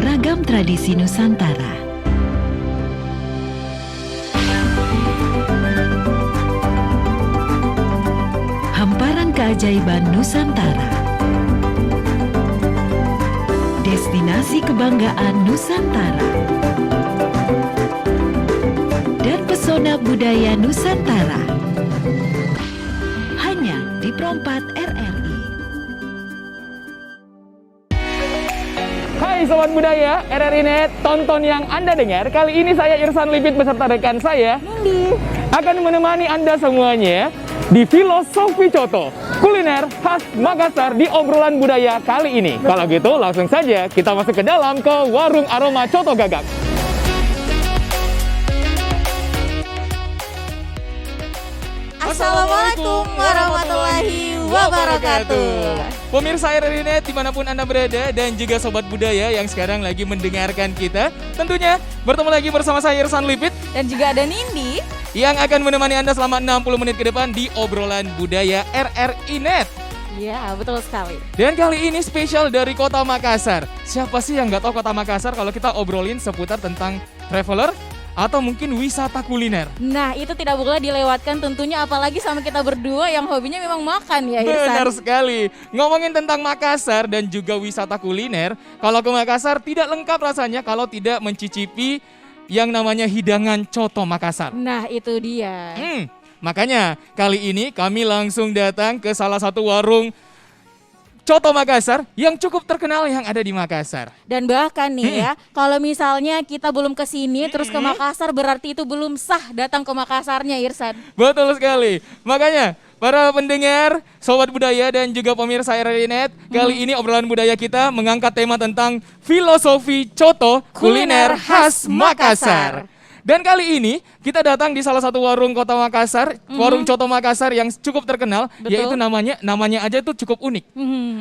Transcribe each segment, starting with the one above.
ragam tradisi Nusantara. Hamparan keajaiban Nusantara. Destinasi kebanggaan Nusantara. Dan pesona budaya Nusantara. Hanya di Pro4 RRI. Hai Sobat Budaya, RRI Net, tonton yang Anda dengar. Kali ini saya Irsan Lipit beserta rekan saya, Nindi, akan menemani Anda semuanya di Filosofi Coto, kuliner khas Makassar di obrolan budaya kali ini. Kalau gitu langsung saja kita masuk ke dalam ke warung aroma Coto Gagak. Assalamualaikum warahmatullahi wabarakatuh. Pemirsa RRI Net dimanapun Anda berada dan juga Sobat Budaya yang sekarang lagi mendengarkan kita, tentunya bertemu lagi bersama saya Irsan Lipit Dan juga ada Nindi. yang akan menemani Anda selama 60 menit ke depan di obrolan budaya RRI Net. Iya, betul sekali. Dan kali ini spesial dari Kota Makassar. Siapa sih yang nggak tahu Kota Makassar kalau kita obrolin seputar tentang traveler atau mungkin wisata kuliner. Nah, itu tidak boleh dilewatkan tentunya, apalagi sama kita berdua yang hobinya memang makan ya, Irsan. Benar sekali. Ngomongin tentang Makassar dan juga wisata kuliner, kalau ke Makassar tidak lengkap rasanya kalau tidak mencicipi yang namanya hidangan coto Makassar. Nah, itu dia. Makanya kali ini kami langsung datang ke salah satu warung Coto Makassar yang cukup terkenal yang ada di Makassar. Dan bahkan nih ya, kalau misalnya kita belum ke sini terus ke Makassar, berarti itu belum sah datang ke Makassarnya, Irsan. Betul sekali. Makanya para pendengar, Sobat Budaya dan juga pemirsa RRI Net, kali ini obrolan budaya kita mengangkat tema tentang filosofi coto kuliner khas Makassar. Dan kali ini kita datang di salah satu warung Kota Makassar, warung Coto Makassar yang cukup terkenal, Betul. yaitu namanya aja itu cukup unik.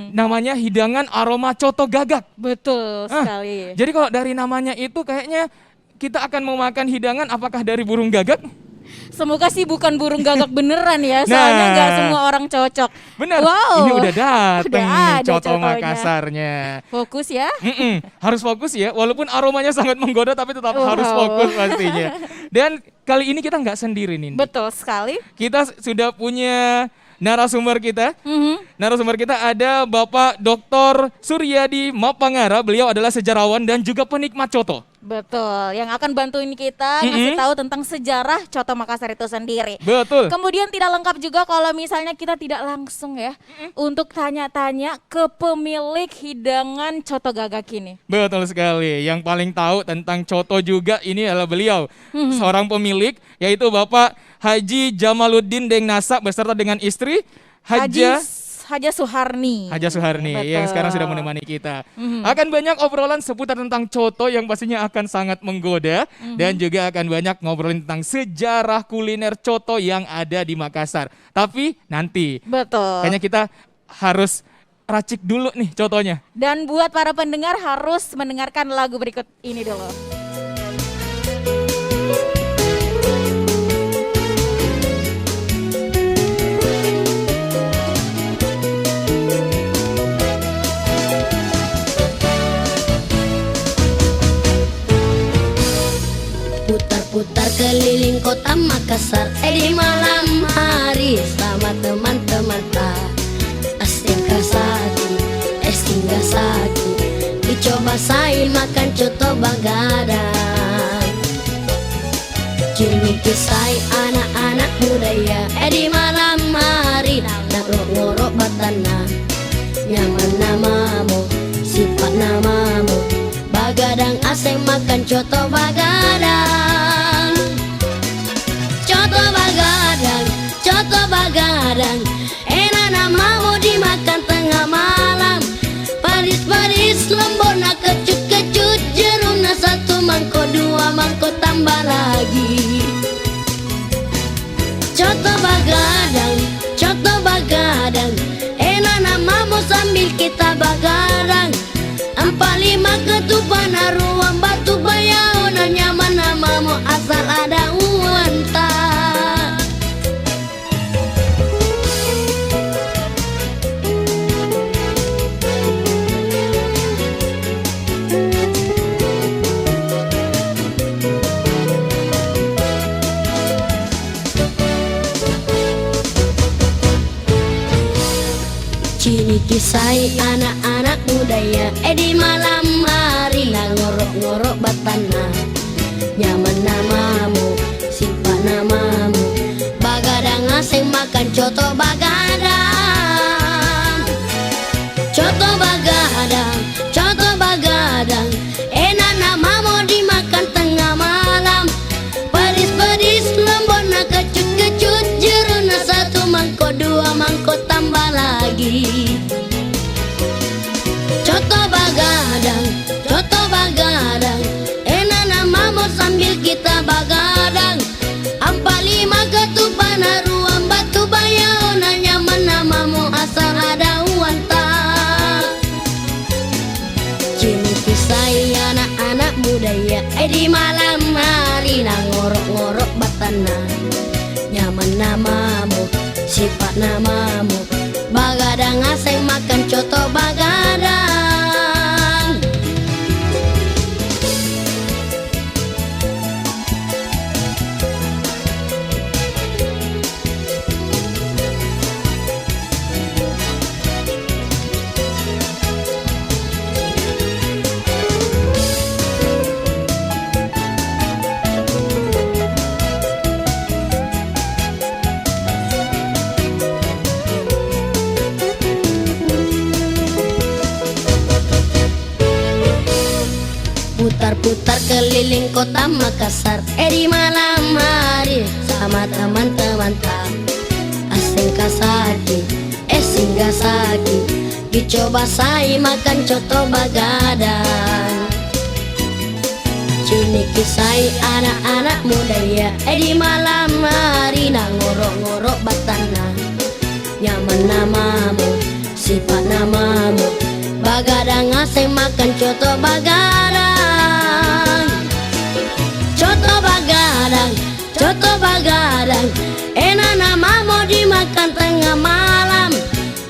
Namanya hidangan aroma coto gagak. Betul sekali. Jadi kalau dari namanya itu kayaknya kita akan mau makan hidangan apakah dari burung gagak? Semoga sih bukan burung gagak beneran ya, Nah. soalnya nggak semua orang cocok. Benar, Wow. ini udah dateng Udah nih ada Coto cotonya. Makassarnya. Fokus ya. Harus fokus ya, walaupun aromanya sangat menggoda tapi tetap Wow. harus fokus pastinya. Dan kali ini kita nggak sendiri nih. Betul sekali. Kita sudah punya narasumber kita. Narasumber kita ada Bapak Dr. Suryadi Mapangara. Beliau adalah sejarawan dan juga penikmat coto. Betul, yang akan bantuin kita ngasih tahu tentang sejarah Coto Makassar itu sendiri. Betul. Kemudian tidak lengkap juga kalau misalnya kita tidak langsung ya untuk tanya-tanya ke pemilik hidangan Coto Gagak ini. Betul sekali. Yang paling tahu tentang coto juga ini adalah beliau. Seorang pemilik yaitu Bapak Haji Jamaluddin Deng Nasa beserta dengan istri Haja Suharni. Haja Suharni yang Betul. sekarang sudah menemani kita. Akan banyak obrolan seputar tentang coto yang pastinya akan sangat menggoda dan juga akan banyak ngobrolin tentang sejarah kuliner coto yang ada di Makassar. Tapi nanti Betul. kayaknya kita harus racik dulu nih cotonya. Dan buat para pendengar harus mendengarkan lagu berikut ini dulu. Putar-putar keliling kota Makassar, di malam hari sama teman-teman tak Asingkah saki, singgah saki, dicoba saya makan coto bagadang. Kini kisah anak-anak budaya, di malam hari nak ngorok batana. Nyaman namamu, sifat namamu, bagadang asing makan coto bagadang. Coto bagadang, coto bagadang, enak namamu dimakan tengah malam. Paris-paris lembut nak kecut-kecut, jerumnya satu mangkok, dua mangkok tambah lagi. Coto bagadang, enak namamu sambil kita bagadang. 45 ketupat naruang batu bayau, nyaman namamu asal ada uanta. Kini kisah anak-anak budaya di malam hari na ngorok-ngorok batana. Nyaman namamu, simpan namamu. Bagadang asing makan coto bagadang. Coto bagadang, coto bagadang. Enak namamu dimakan tengah malam. Pedis-pedis lembut na kecut-kecut. Jeruna satu mangkok, dua mangkok tambah lagi. Coto bagadang, coto bagadang. Enak namamu sambil kita bagadang. Ampa lima ketupat naruang batu bayau. Nyaman namamu asal ada uantang. Kini kisah anak-anak budaya di malam hari na ngorok-ngorok batana. Nyaman namamu, sifat namamu. Bagadang asing makan coto bagadang. Putar-putar keliling kota Makassar di malam hari sama teman-teman tak asing kasaki Singgasaki. Dicoba saya makan coto bagadang. Kini kisah anak-anak budaya di malam hari na ngorok-ngorok batana. Nyaman namamu, sifat namamu. Bagadang asing makan coto bagadang. Coto bagadang, coto bagadang. Enak namamu dimakan tengah malam.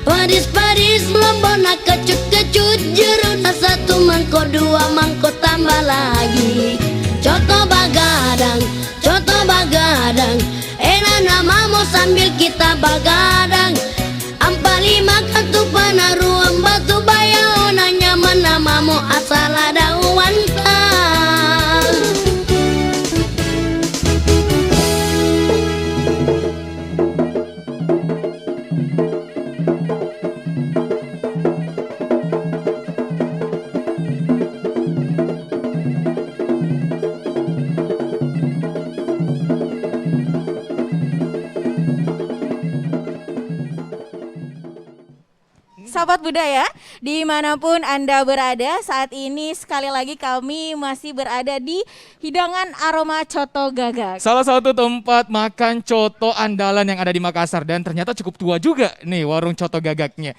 Pedis-pedis lembut na kecut-kecut. Jeruna satu mangkok, dua mangkok tambah lagi. Coto bagadang, coto bagadang. Enak namamu sambil kita bagadang. Ampa lima ketupat naruang batu bayau. Nyaman namamu asal ada uantang. Sahabat budaya, dimanapun Anda berada, saat ini sekali lagi kami masih berada di hidangan aroma coto gagak. Salah satu tempat makan coto andalan yang ada di Makassar dan ternyata cukup tua juga nih warung coto gagaknya.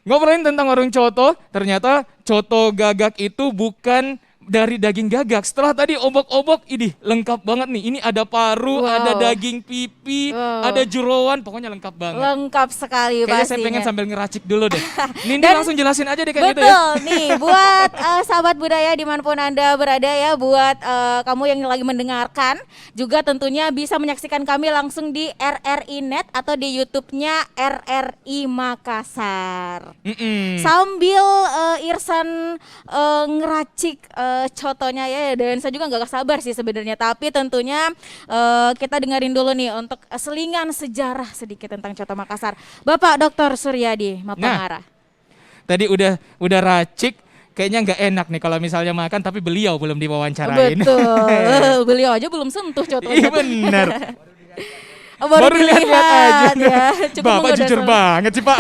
Ngobrolin tentang warung coto, ternyata coto gagak itu bukan dari daging gagak. Setelah tadi obok-obok, ini lengkap banget nih. Ini ada paru, ada daging pipi, ada jeroan, pokoknya lengkap banget. Lengkap sekali Kayaknya pastinya. saya pengen sambil ngeracik dulu deh. Nindi Dan- langsung jelasin aja deh kayak gitu ya. Betul nih, buat sahabat budaya dimanapun Anda berada ya, buat kamu yang lagi mendengarkan, juga tentunya bisa menyaksikan kami langsung di RRI Net atau di YouTube-nya RRI Makassar. Sambil Irsan ngeracik cotonya ya, dan saya juga nggak sabar sih sebenarnya, tapi tentunya kita dengerin dulu nih untuk selingan sejarah sedikit tentang coto Makassar. Bapak Dr. Suryadi Mapangara. Tadi udah racik, kayaknya nggak enak nih kalau misalnya makan tapi beliau belum diwawancarain. Betul, beliau aja belum sentuh cotonya. Iya bener. Baru lihat-lihat aja. ya. Cukup Bapak menggoda jujur soalnya. banget sih Pak.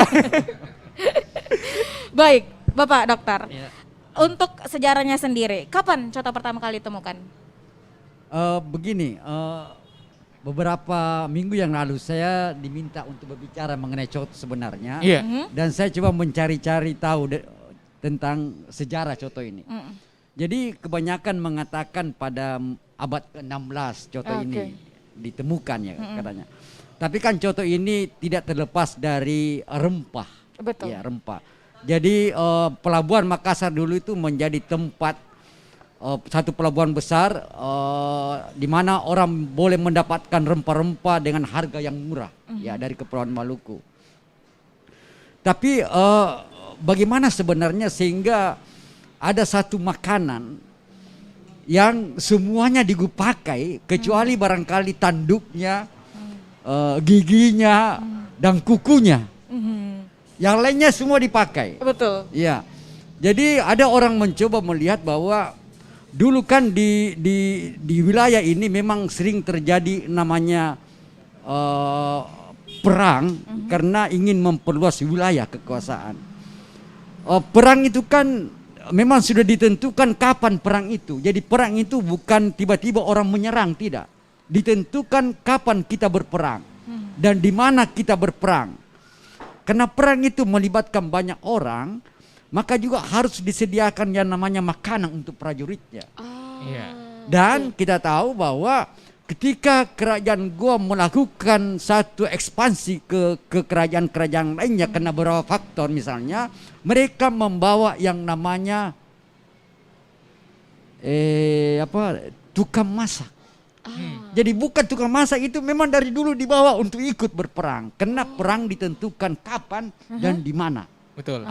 Baik, Bapak Dokter. Ya. Untuk sejarahnya sendiri, kapan coto pertama kali ditemukan? Begini, beberapa minggu yang lalu saya diminta untuk berbicara mengenai coto sebenarnya. Iya. Dan saya coba mencari-cari tahu tentang sejarah coto ini. Jadi kebanyakan mengatakan pada abad ke-16 coto ini ditemukan ya katanya. Tapi kan coto ini tidak terlepas dari rempah. Betul. Ya, rempah. Jadi pelabuhan Makassar dulu itu menjadi tempat satu pelabuhan besar di mana orang boleh mendapatkan rempah-rempah dengan harga yang murah ya dari Kepulauan Maluku. Tapi bagaimana sebenarnya sehingga ada satu makanan yang semuanya dipakai kecuali barangkali tanduknya, giginya, dan kukunya. Yang lainnya semua dipakai. Betul. Ya, jadi ada orang mencoba melihat bahwa dulu kan di wilayah ini memang sering terjadi namanya perang karena ingin memperluas wilayah kekuasaan. Perang itu kan memang sudah ditentukan kapan perang itu. Jadi perang itu bukan tiba-tiba orang menyerang, tidak. Ditentukan kapan kita berperang dan di mana kita berperang. Karena perang itu melibatkan banyak orang, maka juga harus disediakan yang namanya makanan untuk prajuritnya. Iya. Dan kita tahu bahwa ketika kerajaan Goa melakukan satu ekspansi ke kerajaan-kerajaan lainnya karena beberapa faktor, misalnya mereka membawa yang namanya tukang masak. Jadi bukan tukang masak itu memang dari dulu dibawa untuk ikut berperang. Karena perang ditentukan kapan dan di mana. Betul.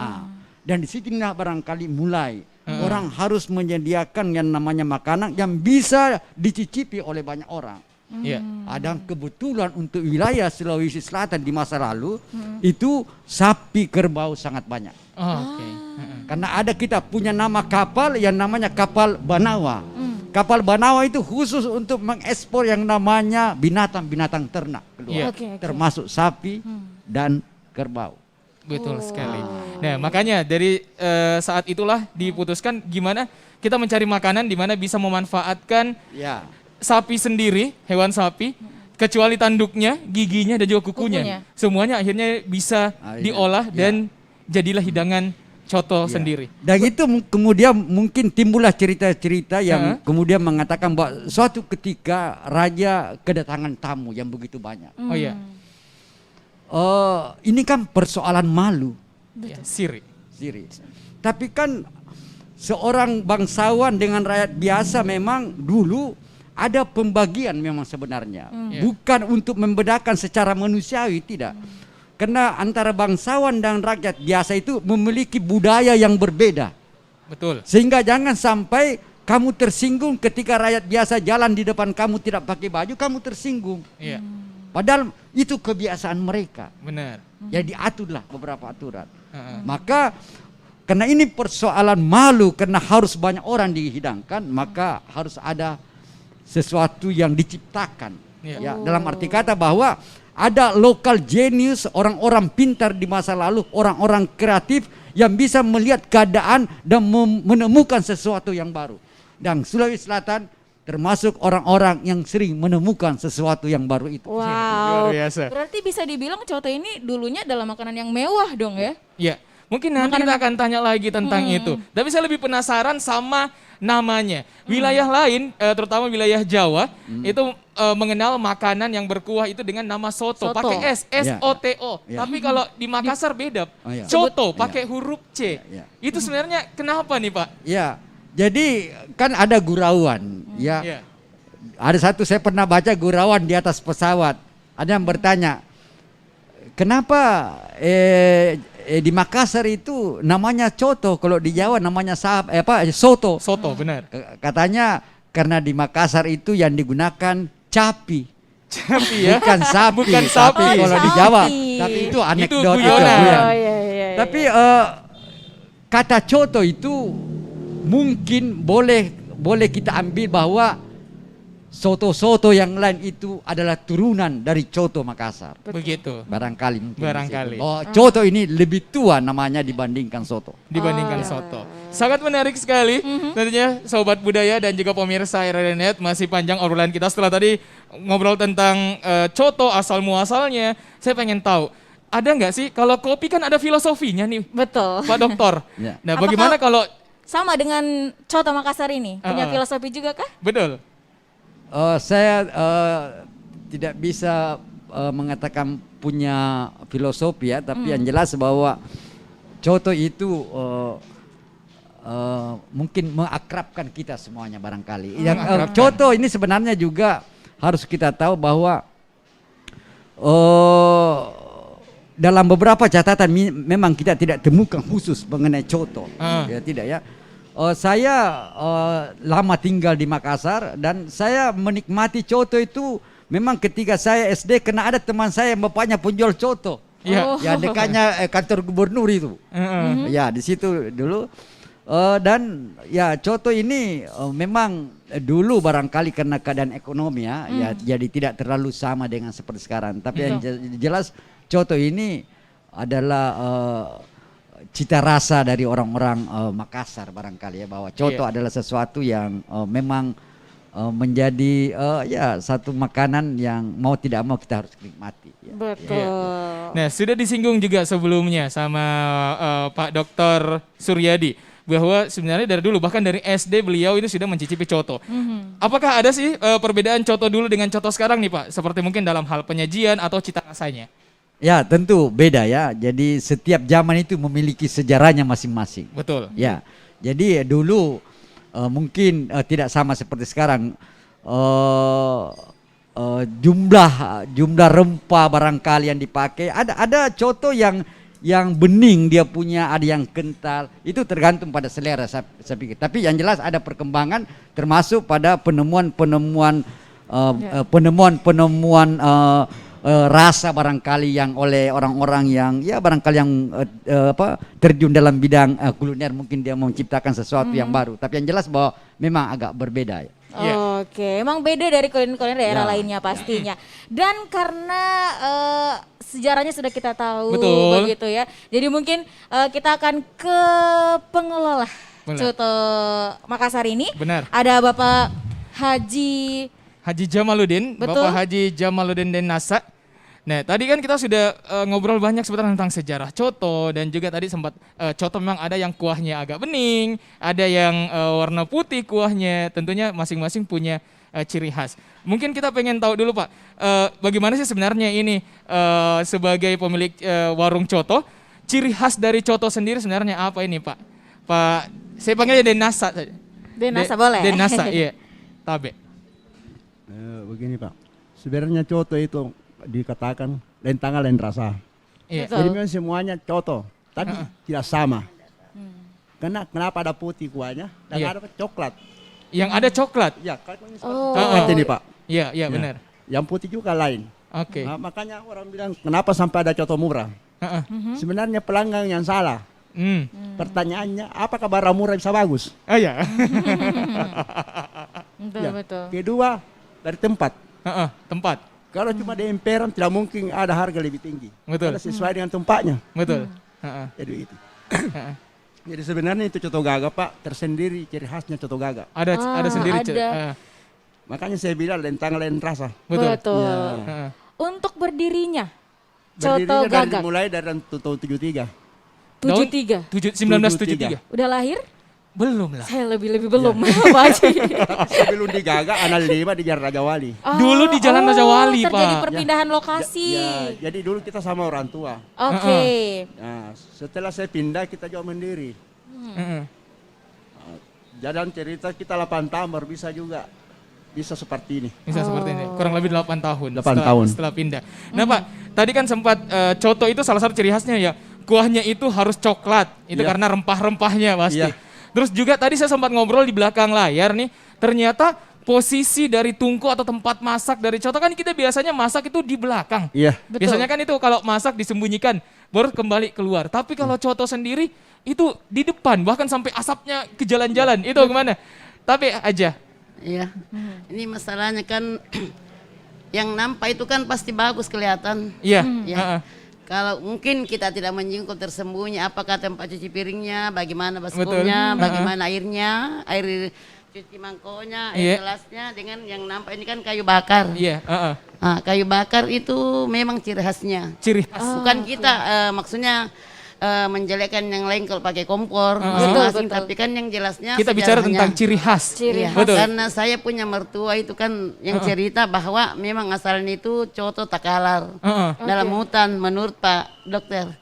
Dan di situlah barangkali mulai orang harus menyediakan yang namanya makanan yang bisa dicicipi oleh banyak orang. Iya. Ada kebetulan untuk wilayah Sulawesi Selatan di masa lalu itu sapi kerbau sangat banyak. Oke. Karena ada kita punya nama kapal yang namanya kapal Banawa. Kapal Banawa itu khusus untuk mengekspor yang namanya binatang-binatang ternak keluar, Oke. termasuk sapi dan kerbau. Betul sekali. Nah, makanya dari saat itulah diputuskan gimana kita mencari makanan di mana bisa memanfaatkan Ya. sapi sendiri, hewan sapi, kecuali tanduknya, giginya dan juga kukunya. Semuanya akhirnya bisa Iya. diolah dan jadilah hidangan coto Ya. sendiri. Dan itu kemudian mungkin timbullah cerita-cerita yang kemudian mengatakan bahwa suatu ketika raja kedatangan tamu yang begitu banyak. Oh iya. Ini kan persoalan malu, Ya, siri. Siri. Tapi kan seorang bangsawan dengan rakyat biasa memang dulu ada pembagian memang sebenarnya. Bukan untuk membedakan secara manusiawi, tidak. Karena antara bangsawan dan rakyat biasa itu memiliki budaya yang berbeda. Betul. Sehingga jangan sampai kamu tersinggung ketika rakyat biasa jalan di depan kamu tidak pakai baju, kamu tersinggung. Iya. Padahal itu kebiasaan mereka. Benar. Ya diaturlah beberapa aturan. Heeh. Maka karena ini persoalan malu karena harus banyak orang dihidangkan, maka harus ada sesuatu yang diciptakan. Iya. Ya, dalam arti kata bahwa ada local genius, orang-orang pintar di masa lalu, orang-orang kreatif yang bisa melihat keadaan dan menemukan sesuatu yang baru. Dan Sulawesi Selatan termasuk orang-orang yang sering menemukan sesuatu yang baru itu. Wow. Luar biasa. Berarti bisa dibilang coto ini dulunya adalah makanan yang mewah dong ya? Ya, mungkin nanti kita akan tanya lagi tentang itu. Tapi saya lebih penasaran sama namanya. Wilayah lain, terutama wilayah Jawa, itu mengenal makanan yang berkuah itu dengan nama soto. Soto. Pakai S, S-O-T-O. Ya. Tapi kalau di Makassar beda. Oh, ya. Coto, Sebut- pakai huruf C. Ya. Itu sebenarnya kenapa nih Pak? Ya, jadi kan ada gurauan. Ya, Iya. ada satu saya pernah baca gurauan di atas pesawat. Ada yang bertanya, kenapa di Makassar itu namanya coto, kalau di Jawa namanya soto. Soto, benar. Katanya karena di Makassar itu yang digunakan capi, Tapi ya. bukan sapi. Bukan Tapi sapi. kalau di Sapi. Jawa, tapi itu anekdot guyonan. guyon. Oh iya iya. Tapi kata coto itu mungkin boleh kita ambil bahwa soto-soto yang lain itu adalah turunan dari coto Makassar. Begitu. Barangkali mungkin. Barangkali. Oh, coto ini lebih tua namanya dibandingkan soto. Dibandingkan soto. Sangat menarik sekali. Tentunya sobat budaya dan juga pemirsa RRI.net, masih panjang obrolan kita setelah tadi ngobrol tentang coto asal muasalnya. Saya pengen tahu, ada nggak sih kalau kopi kan ada filosofinya nih, Betul. Pak Dokter. Ya. Nah, Apakah- bagaimana kalau Sama dengan coto Makassar ini, punya filosofi juga kah? betul? Saya tidak bisa mengatakan punya filosofi ya, tapi yang jelas bahwa coto itu mungkin mengakrabkan kita semuanya barangkali. Yang Mengakrabkan. coto ini sebenarnya juga harus kita tahu bahwa dalam beberapa catatan memang kita tidak temukan khusus mengenai coto. Ya tidak ya. Saya lama tinggal di Makassar dan saya menikmati coto itu memang ketika saya SD karena ada teman saya yang bapaknya penjual coto. Iya. Ya dekatnya kantor gubernur itu. Ya di situ dulu. Dan ya coto ini memang dulu barangkali karena keadaan ekonomi ya jadi tidak terlalu sama dengan seperti sekarang. Tapi yang jelas coto ini adalah cita rasa dari orang-orang Makassar barangkali ya, bahwa coto adalah sesuatu yang memang menjadi ya satu makanan yang mau tidak mau kita harus nikmati. Ya. Betul. Nah, sudah disinggung juga sebelumnya sama Pak Dr. Suryadi bahwa sebenarnya dari dulu bahkan dari SD beliau ini sudah mencicipi coto. Apakah ada sih perbedaan coto dulu dengan coto sekarang nih Pak? Seperti mungkin dalam hal penyajian atau cita rasanya? Ya tentu beda ya. Jadi setiap zaman itu memiliki sejarahnya masing-masing. Betul. Ya. Jadi dulu mungkin tidak sama seperti sekarang. Jumlah rempah barangkali yang dipakai. Ada coto yang bening dia punya, ada yang kental. Itu tergantung pada selera saya pikir. Tapi yang jelas ada perkembangan termasuk pada penemuan rasa barangkali yang oleh orang-orang yang ya barangkali yang terjun dalam bidang kuliner, mungkin dia menciptakan sesuatu yang baru. Tapi yang jelas bahwa memang agak berbeda ya. Oke, emang beda dari kuliner-kuliner daerah lainnya pastinya. Dan karena sejarahnya sudah kita tahu, begitu ya. Jadi mungkin kita akan ke pengelola coto Makassar ini. Benar. Ada Bapak Haji Jamaluddin, Betul. Bapak Haji Jamaluddin Denasa. Nah, tadi kan kita sudah ngobrol banyak sebenarnya tentang sejarah coto dan juga tadi sempat coto memang ada yang kuahnya agak bening, ada yang warna putih kuahnya. Tentunya masing-masing punya ciri khas. Mungkin kita pengen tahu dulu Pak, bagaimana sih sebenarnya ini sebagai pemilik warung coto, ciri khas dari coto sendiri sebenarnya apa ini Pak? Pak, saya panggilnya Denasa. Denasa boleh. Denasa, iya. Tabe. Begini Pak, sebenarnya coto itu dikatakan lain tangan lain rasa. Iya. Betul. Jadi memang semuanya coto, tapi tidak sama. Karena kenapa ada putih kuahnya dan Iya. ada coklat? Yang ada coklat. Ya, kalau ini Oh. coklat ini Pak. Iya, iya Ya. benar. Yang putih juga lain. Oke. Nah, makanya orang bilang kenapa sampai ada coto murah? Heeh. Sebenarnya pelanggan yang salah. Pertanyaannya, apakah barang murah bisa bagus? Oh iya. Betul, Ya. betul. Kedua, dari tempat. Heeh, tempat. Kalau cuma di emperan tidak mungkin ada harga lebih tinggi. Betul. Karena sesuai dengan tempatnya. Betul. Heeh. Jadi itu. Heeh. Jadi sebenarnya itu coto gaga Pak, tersendiri ciri khasnya coto gaga. Ada sendiri. ada. Makanya saya bilang lain tangan lain rasa. Betul. Ya. Heeh. Untuk berdirinya Berdirinya coto gagak mulai dari tahun 73. 73. 1973. Udah lahir? Belum lah. Saya lebih belum. Pak Haji. Tapi sebelum di Gaga, anak 5 di Jalan Raja Wali. Dulu di Jalan Raja Wali, terjadi Pak. perpindahan lokasi. Ya, jadi dulu kita sama orang tua. Oke. Nah, setelah saya pindah kita juga mandiri. Heeh. Jalan cerita kita 8 tahun baru bisa juga bisa seperti ini. Bisa seperti ini. Kurang lebih 8 tahun. 8 tahun. Setelah pindah. Nah, Pak, tadi kan sempat coto itu salah satu ciri khasnya ya. Kuahnya itu harus coklat. Itu Iya. karena rempah-rempahnya pasti. Iya. Terus juga tadi saya sempat ngobrol di belakang layar nih, ternyata posisi dari tungku atau tempat masak dari coto kan kita biasanya masak itu di belakang. Iya. Betul. Biasanya kan itu kalau masak disembunyikan baru kembali keluar. Tapi kalau coto sendiri itu di depan bahkan sampai asapnya ke jalan-jalan. Itu gimana? Tapi aja. Iya, ini masalahnya kan yang nampak itu kan pasti bagus kelihatan. Iya. Ya. Heeh. Kalau mungkin kita tidak menyingkung tersembunyi, apakah tempat cuci piringnya, bagaimana Betul. baskomnya, bagaimana airnya, air cuci mangkoknya, Iya. air gelasnya, dengan yang nampak ini kan kayu bakar. Iya, heeh. Nah, kayu bakar itu memang ciri khasnya. Ciri khas. Bukan kita maksudnya menjelekkan yang lain kalau pakai kompor Betul, masing-masing, betul. tapi kan yang jelasnya Kita bicara sejarahnya. tentang ciri khas. Ciri Iya, khas. Betul. karena saya punya mertua itu kan yang cerita bahwa memang asalnya itu coto takalar Heeh. dalam hutan menurut Pak Dokter.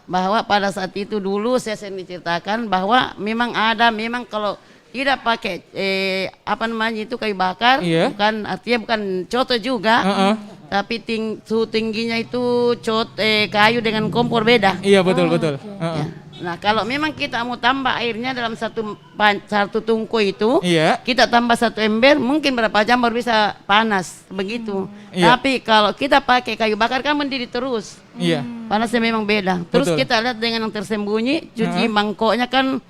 Bahwa pada saat itu dulu saya sendiri ceritakan bahwa memang ada, memang kalau tidak pakai apa namanya itu kayu bakar, Iya. bukan artinya bukan coto juga. Tapi suhu tingginya itu kayu dengan kompor beda. Iya betul betul. Heeh. Ya. Nah kalau memang kita mau tambah airnya dalam satu tungku itu, Iya. kita tambah 1 ember, mungkin berapa jam baru bisa panas begitu. Iya. Tapi kalau kita pakai kayu bakar kan mendidih terus, Iya. panasnya memang beda. Terus Betul. kita lihat dengan yang tersembunyi, cuci mangkoknya kan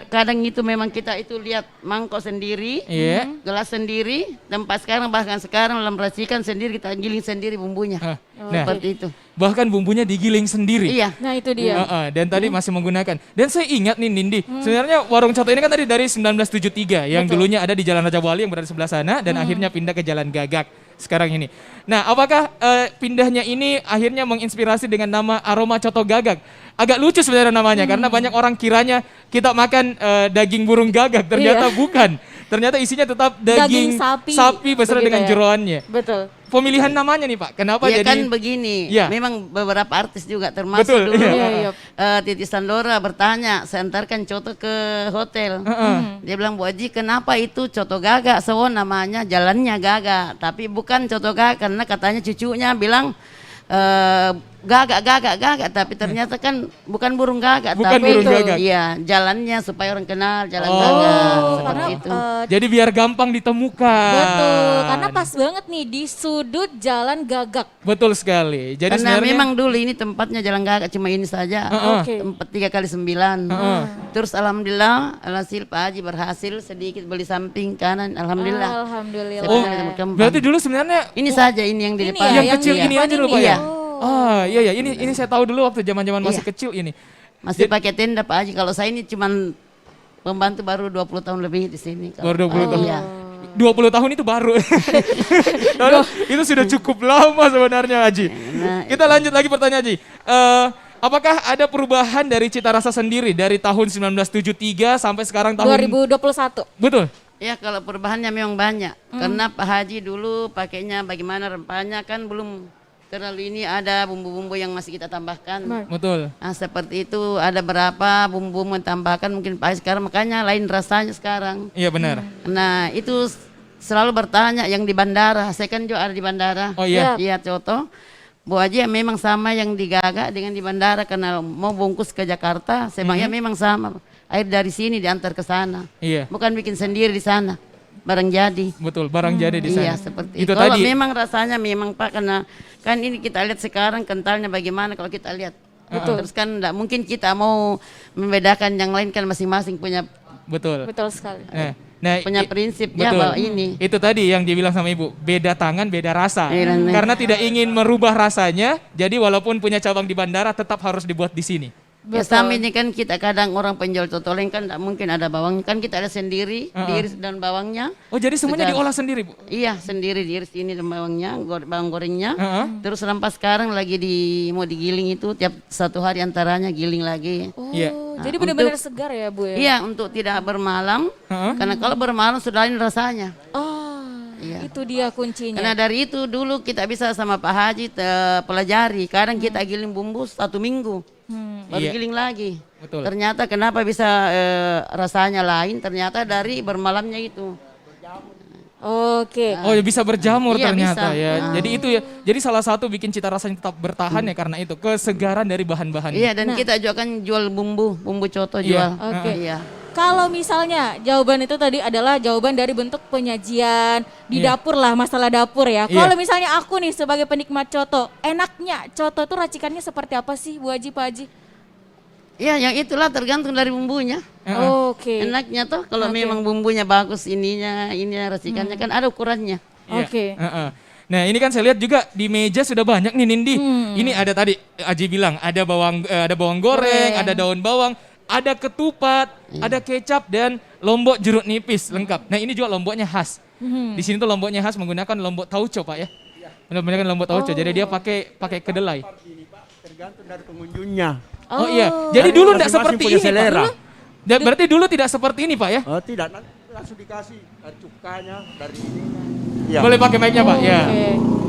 kadang itu memang kita itu lihat mangkok sendiri, Iya. gelas sendiri, tempat bahkan sekarang dalam racikan sendiri kita giling sendiri bumbunya. Ah, Nah, Seperti itu. bahkan bumbunya digiling sendiri. Iya. Nah itu dia. Dan tadi masih menggunakan. Dan saya ingat nih Nindi, sebenarnya warung coto ini kan tadi dari 1973 yang dulunya ada di Jalan Raja Wali yang berada di sebelah sana dan akhirnya pindah ke Jalan Gagak sekarang ini. Nah, apakah pindahnya ini akhirnya menginspirasi dengan nama Aroma Coto Gagak? Agak lucu sebenarnya namanya karena banyak orang kiranya kita makan daging burung gagak, ternyata bukan. Ternyata isinya tetap daging sapi beserta begitu dengan ya. jeroannya. Betul. Pemilihan namanya nih Pak, kenapa Ya jadi kan begini, Ya. memang beberapa artis juga termasuk Betul, dulu iya. Titi Sandora bertanya, saya antarkan coto ke hotel. Dia bilang, Bu Haji kenapa itu coto gagak? So namanya jalannya gagak, tapi bukan coto gagak karena katanya cucunya bilang gagak, tapi ternyata kan bukan burung gagak, Bukan tapi burung gagak. iya jalannya supaya orang kenal jalan Oh. gagak Karena seperti itu. jadi biar gampang ditemukan. betul, karena pas banget nih di sudut Jalan Gagak. Betul sekali. Jadi Karena sebenarnya memang dulu ini tempatnya jalan gagak cuma ini saja, Oke. tempat 3x9. Terus alhamdulillah alhasil Pak Haji berhasil sedikit beli samping kanan, alhamdulillah. Alhamdulillah. Saya pindah ke Kembang. berarti dulu sebenarnya Ini saja ini yang di Ini depan. ya, yang kecil di ini depan aja dulu ini Pak ya. ya? Iya ini saya tahu dulu waktu zaman-zaman masih Iya. kecil ini. Masih pakai tenda Pak Haji. Kalau saya ini cuman pembantu baru 20 tahun lebih di sini. Baru 20 tahun. Iya. 20 tahun itu baru. Karena itu sudah cukup lama sebenarnya Haji. Nah, Kita lanjut lagi pertanyaan Haji. Apakah ada perubahan dari cita rasa sendiri dari tahun 1973 sampai sekarang tahun 2021. Betul. Ya kalau perubahannya memang banyak. Karena Pak Haji dulu pakainya bagaimana rempahnya kan belum terlalu ini ada bumbu-bumbu yang masih kita tambahkan. Betul. Nah seperti itu ada berapa bumbu mentambahkan mungkin Pak Haji sekarang makanya lain rasanya sekarang. Iya benar. Nah itu selalu bertanya yang di bandara. Saya kan juga ada di bandara. Oh iya. Iya coto. Bu Haji memang sama yang di Gagak dengan di bandara karena mau bungkus ke Jakarta. Saya bilang ya memang sama. Air dari sini diantar ke sana. Iya. Bukan bikin sendiri di sana. Barang jadi. Betul, barang jadi di sana. Iya seperti itu. Itu Kalau tadi. memang rasanya memang Pak karena kan ini kita lihat sekarang kentalnya bagaimana kalau kita lihat. Terus kan enggak mungkin kita mau membedakan yang lain kan masing-masing punya Betul. Betul sekali. punya prinsip ya betul. bahwa ini. Itu tadi yang dibilang sama Ibu, beda tangan, beda rasa. Iya, benar. Karena tidak ingin merubah rasanya, jadi walaupun punya cabang di bandara tetap harus dibuat di sini. Ya sama ini kan kita kadang orang penjual totoleng kan enggak mungkin ada bawang kan kita ada sendiri diiris dan bawangnya. Oh, jadi semuanya Sudah. diolah sendiri, Bu? Iya sendiri diiris ini dan bawangnya, bawang gorengnya. Terus sampai sekarang lagi mau digiling itu tiap 1 hari antaranya giling lagi. Oh, Iya. jadi Nah, benar-benar untuk- segar ya Bu ya? Iya untuk tidak bermalam karena kalau bermalam sudah lain rasanya. Oh, Iya. itu dia kuncinya. Karena dari itu dulu kita bisa sama Pak Haji pelajari. Kadang kita giling bumbu 1 minggu, baru Iya. giling lagi. Betul. Ternyata kenapa bisa rasanya lain? Ternyata dari bermalamnya itu. Oke. Oh, ya bisa berjamur Iya, ternyata bisa. ya. Jadi itu ya. Jadi salah satu bikin cita rasanya tetap bertahan ya karena itu kesegaran dari bahan-bahan. Iya dan kita juga kan jual bumbu coto Iya. jual. Oke. Iya. Kalau misalnya jawaban itu tadi adalah jawaban dari bentuk penyajian di dapur lah, masalah dapur ya. Iya. Kalau misalnya aku nih sebagai penikmat coto, enaknya coto itu racikannya seperti apa sih Bu Haji, Pak Haji? Iya yang itulah tergantung dari bumbunya. Oke. Enaknya tuh kalau memang bumbunya bagus ini racikannya kan ada ukurannya. Iya. Oke. Nah ini kan saya lihat juga di meja sudah banyak nih Nindi. Ini ada tadi Aji bilang ada bawang goreng, ada daun bawang, ada ketupat, ada kecap dan lombok jeruk nipis lengkap. Nah ini juga lomboknya khas. Di sini tuh lomboknya khas menggunakan lombok tauco Pak ya. Menggunakan lombok tauco. Jadi dia pakai kedelai. Tergantung dari pengunjungnya. Oh, iya. Jadi dulu tidak Masing-masing seperti punya ini selera. Pak. Berarti dulu tidak seperti ini Pak ya. Oh tidak, nanti langsung dikasih dari cukanya, dari ini. Iya. Boleh pakai mic-nya Pak, ya. Oke.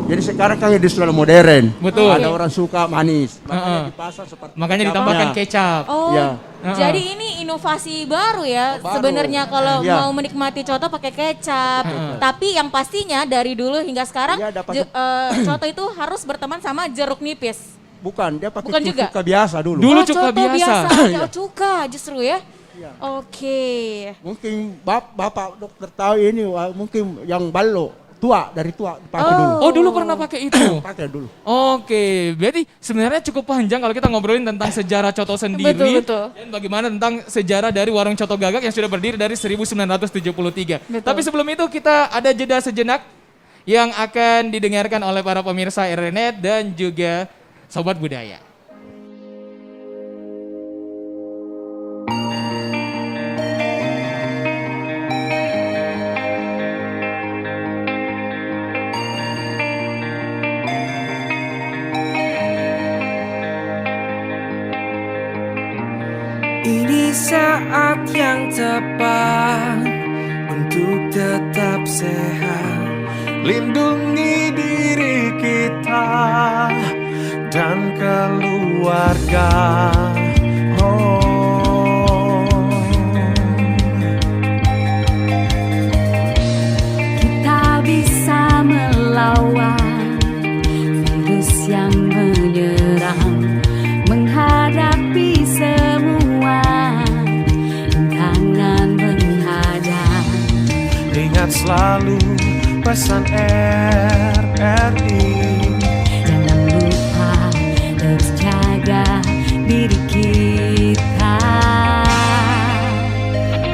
Jadi sekarang kan jadi sudah modern. Betul. Ada orang suka manis. Heeh. Makanya dipasang seperti Makanya kecap. ditambahkan Ya. kecap. Oh, Iya. jadi ini inovasi baru ya. Baru. Sebenarnya kalau Iya. mau menikmati coto pakai kecap. Tapi yang pastinya dari dulu hingga sekarang Iya, dapat- coto itu harus berteman sama jeruk nipis. Bukan, dia pakai Bukan juga? cuka biasa dulu. Dulu Oh, cuka coto biasa. Oh, cuka justru ya. Iya. Oke. Mungkin bapak dokter tahu ini, mungkin yang balo tua dari tua dipakai dulu. Oh, dulu pernah pakai itu. Pakai dulu. Oke, berarti sebenarnya cukup panjang kalau kita ngobrolin tentang sejarah coto sendiri. Betul. Dan bagaimana tentang sejarah dari warung coto gagak yang sudah berdiri dari 1973. Betul. Tapi sebelum itu kita ada jeda sejenak yang akan didengarkan oleh para pemirsa RRI.net dan juga Sobat Budaya. Ini saat yang tepat untuk tetap sehat, lindungi diri kita dan keluarga. Oh. Kita bisa melawan virus yang menyerang, menghadapi semua rintangan menghadap. Ingat selalu pesan RRI. Jangan lupa terus jaga diri kita.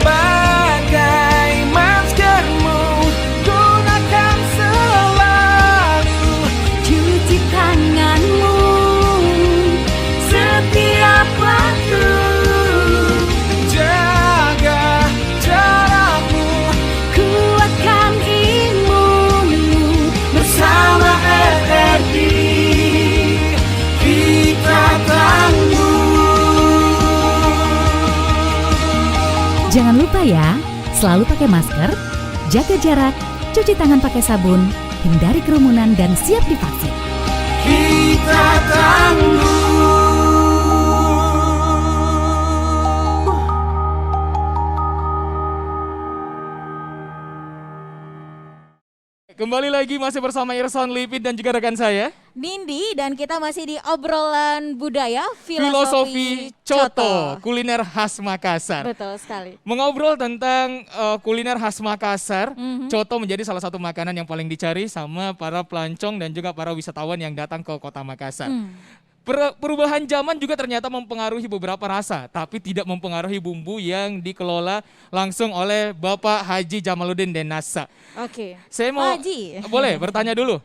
Pakai maskermu, gunakan selalu. Cuci tanganmu setiap waktu. Jaga jarakmu Kuatkan imunmu bersama RRI. Kita tangguh. Jangan lupa ya, selalu pakai masker, jaga jarak, cuci tangan pakai sabun, hindari kerumunan dan siap divaksin. Kita tangguh. Kembali lagi masih bersama Irson Lipit dan juga rekan saya. Nindi dan kita masih di obrolan budaya Filosofi Coto, kuliner khas Makassar. Betul sekali. Mengobrol tentang kuliner khas Makassar, Mhm. coto menjadi salah satu makanan yang paling dicari sama para pelancong dan juga para wisatawan yang datang ke kota Makassar. Perubahan zaman juga ternyata mempengaruhi beberapa rasa, tapi tidak mempengaruhi bumbu yang dikelola langsung oleh Bapak Haji Jamaluddin Denasa. Oke. Saya mau, Haji. boleh bertanya dulu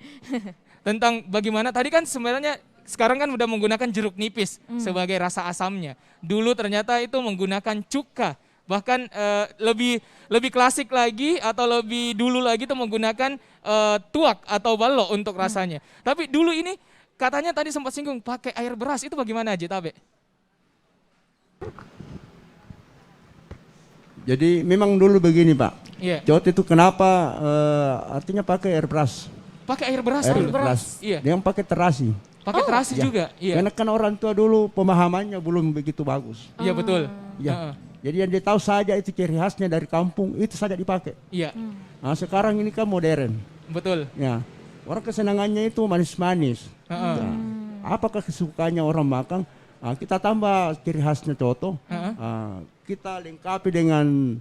tentang bagaimana tadi kan sebenarnya sekarang kan udah menggunakan jeruk nipis sebagai rasa asamnya. Dulu ternyata itu menggunakan cuka, bahkan lebih klasik lagi atau lebih dulu lagi itu menggunakan tuak atau balok untuk rasanya. Tapi dulu ini katanya tadi sempat singgung pakai air beras, itu bagaimana aja Tabe? Jadi memang dulu begini Pak. Iya. Coto itu kenapa artinya pakai air beras. Pakai air beras Air dulu. beras. Iya. Dia pakai terasi. Pakai terasi Ya. juga. Iya. Karena kan orang tua dulu pemahamannya belum begitu bagus. Iya betul. Ya. Heeh. Jadi yang dia tahu saja itu ciri khasnya dari kampung itu saja dipakai. Iya. Nah sekarang ini kan modern. Betul. Ya. Orang kesenangannya itu manis-manis. Heeh. Ya. Apakah kesukaannya orang makan? Kita tambah ciri khasnya coto. Heeh. Kita lengkapi dengan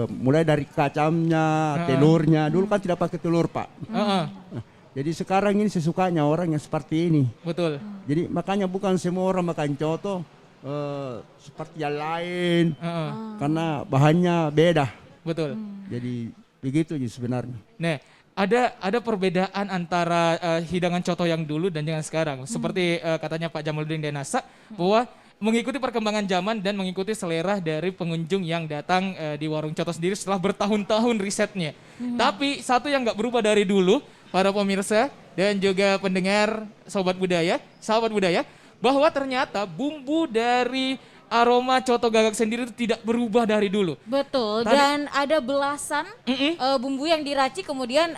mulai dari kacangnya, telurnya. Dulu kan tidak pakai telur Pak. Heeh. Jadi sekarang ini sesukanya orang yang seperti ini. Betul. Jadi makanya bukan semua orang makan coto seperti yang lain. Heeh. Karena bahannya beda. Betul. Jadi begitu sih sebenarnya. Nah, ada perbedaan antara hidangan coto yang dulu dan yang sekarang. Seperti katanya Pak Jamaluddin Denasa bahwa mengikuti perkembangan zaman dan mengikuti selera dari pengunjung yang datang di warung coto sendiri setelah bertahun-tahun risetnya. Tapi satu yang nggak berubah dari dulu, para pemirsa dan juga pendengar sahabat budaya, bahwa ternyata bumbu dari aroma coto gagak sendiri itu tidak berubah dari dulu. Betul, Tadi- dan ada belasan bumbu yang diracik kemudian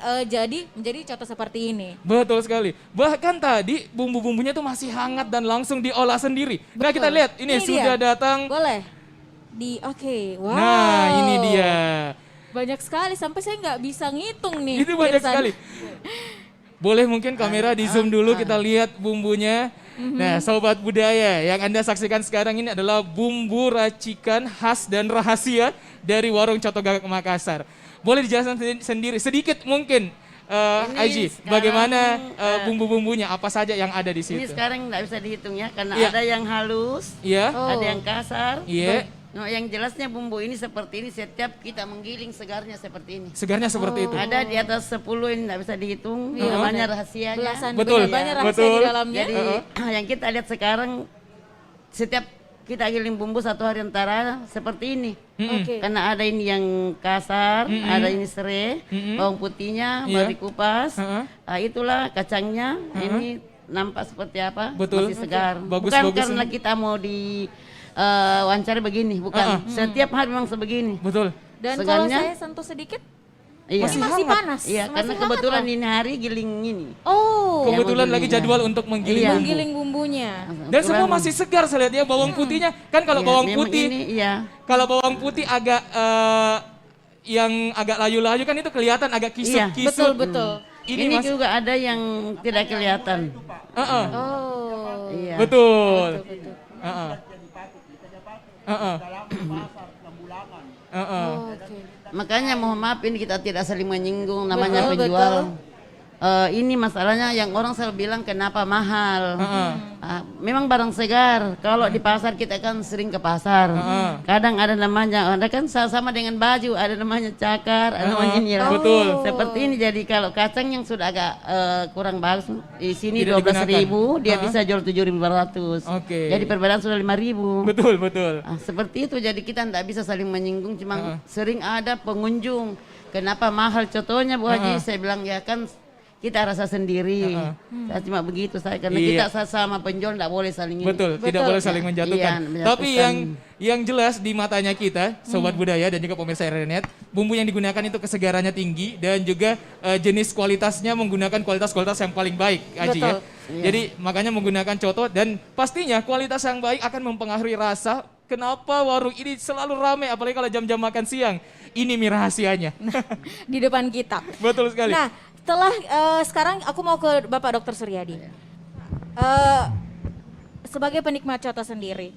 menjadi coto seperti ini. Betul sekali. Bahkan tadi bumbu-bumbunya tuh masih hangat dan langsung diolah sendiri. Nah, kita lihat ini sudah dia. datang. Boleh? Oke, wow. Nah, ini dia. Banyak sekali, sampai saya nggak bisa ngitung nih. Itu banyak Irsan. sekali. Boleh mungkin kamera di zoom dulu kita lihat bumbunya. Nah, sobat budaya, yang Anda saksikan sekarang ini adalah bumbu racikan khas dan rahasia dari warung Coto Gagak Makassar. Boleh dijelaskan sendiri sedikit mungkin, Aji, sekarang, bagaimana bumbu-bumbunya, apa saja yang ada di situ? Ini sekarang nggak bisa dihitung ya, karena Iya. ada yang halus, Iya, ada yang kasar. iya. No, yang jelasnya bumbu ini seperti ini, setiap kita menggiling segarnya seperti ini. Segarnya seperti itu. Ada di atas 10 ini nggak bisa dihitung, Iya, namanya ada. rahasianya. Belasan Betul, banyak rahasia betul. di dalamnya. Jadi yang kita lihat sekarang, setiap kita giling bumbu 1 hari antara seperti ini. Oke. Karena ada ini yang kasar, ada ini serai, bawang putihnya Iya. baru dikupas. Heeh. Nah, itulah kacangnya, ini nampak seperti apa, Betul. masih segar. Bagus, Bukan bagus karena ini. kita mau di wawancara begini, bukan. Setiap hari memang sebegini. Betul. Dan kalau Segarnya- saya sentuh sedikit, Iya. ini masih panas. Iya, Masih karena hangat kebetulan loh. ini hari giling ini. Oh, Kebetulan yang lagi begini, jadwal ya. untuk menggiling Iya. bumbu. menggiling bumbunya. Dan semua Kurang- masih segar saya lihat ya, bawang putihnya. Kan kalau Iya, bawang memang putih, ini, iya. kalau bawang putih agak yang agak layu-layu kan itu kelihatan agak Iya, kisut-kisut. Betul. Ini, Mas- juga ada yang tidak kelihatan. Heeh. Oh. Iya. Betul. Heeh. Heeh. Heeh. Oke. Makanya mohon maaf ini kita tidak saling menyinggung, namanya Betul, penjual. betul. Ini masalahnya yang orang selalu bilang kenapa mahal. Heeh. Memang barang segar. Kalau di pasar kita kan sering ke pasar. Kadang ada namanya, ada kan sama dengan baju, ada namanya cakar, ada namanya ini. ya. Betul. Seperti ini. Jadi kalau kacang yang sudah agak kurang bagus, di sini Tidak 12.000, dia digunakan. bisa jual 7.500. Oke. Jadi perbedaan sudah 5.000. Betul, betul. Seperti itu, jadi kita tidak bisa saling menyinggung, cuma sering ada pengunjung. Kenapa mahal contohnya Bu Haji? Saya bilang ya kan kita rasa sendiri. Saya cuma begitu saya, karena Iya. kita sama penjual tidak boleh saling ini. Betul, tidak boleh saling menjatuhkan. Iya, Tapi menjatuhkan. yang jelas di matanya kita, sobat budaya dan juga pemirsa RRI.net, bumbu yang digunakan itu kesegarannya tinggi dan juga jenis kualitasnya menggunakan kualitas-kualitas yang paling baik, Aji ya. Betul. Jadi makanya menggunakan coto dan pastinya kualitas yang baik akan mempengaruhi rasa. Kenapa warung ini selalu ramai apalagi kalau jam-jam makan siang? Ini nih rahasianya. Di depan kita. Betul sekali. Nah, setelah sekarang aku mau ke Bapak Dr. Suryadi. Sebagai penikmat coto sendiri,